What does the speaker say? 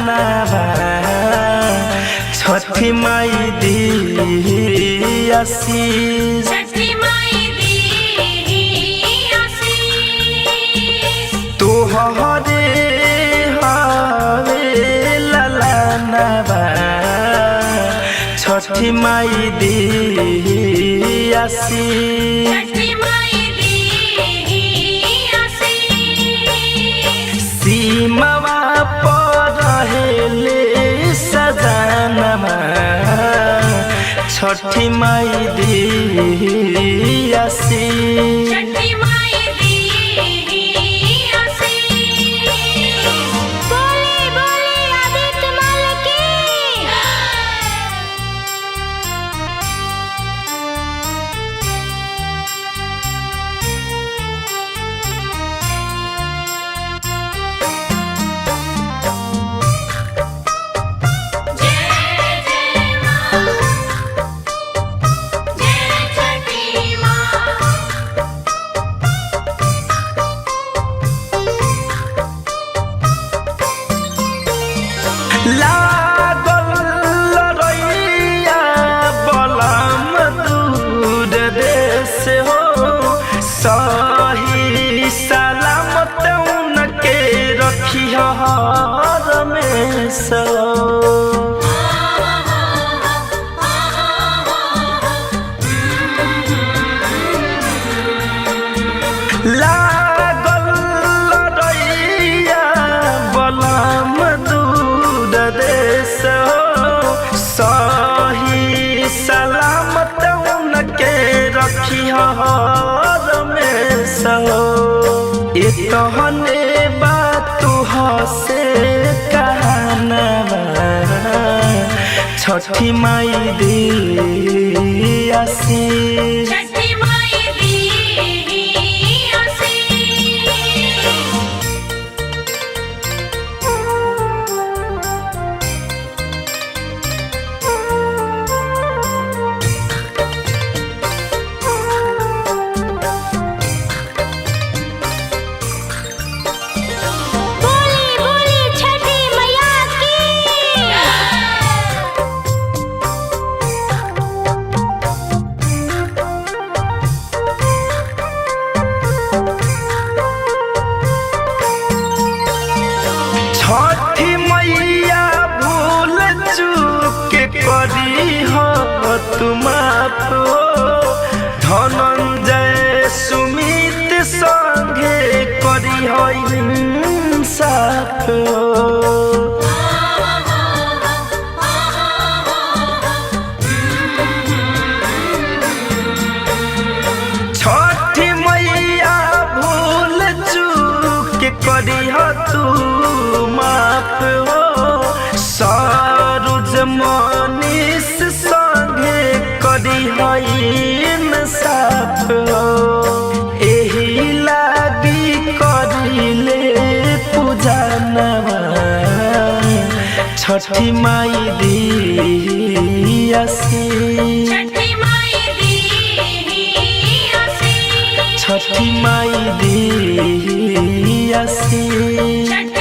सजानवा छठी माई दी आशीष तोहरे हवे ललनवा छठी माई दी आशीष सीमावा पर रहेले सजानवा छठी माई दी आशीष लागल लड़ैया बलम दूर देश हो सही सलामत उनके रखी हर में सो लागल लड़ैया बलम देश सही सलामत उनके रखी हर में सो इतने बात से कहनवा छठी माई दी आशीष छठी मैया भूल चूक करी हो तुम धनंजय सुमित संगे करी हो इंसाफ छठी मैया भूल चूक करी हो तुम सरुज मनीष संगे करी इंसाफ एही लागी करिले पूजनवा छठी माई दी आशीष छठी माई दी आशीष।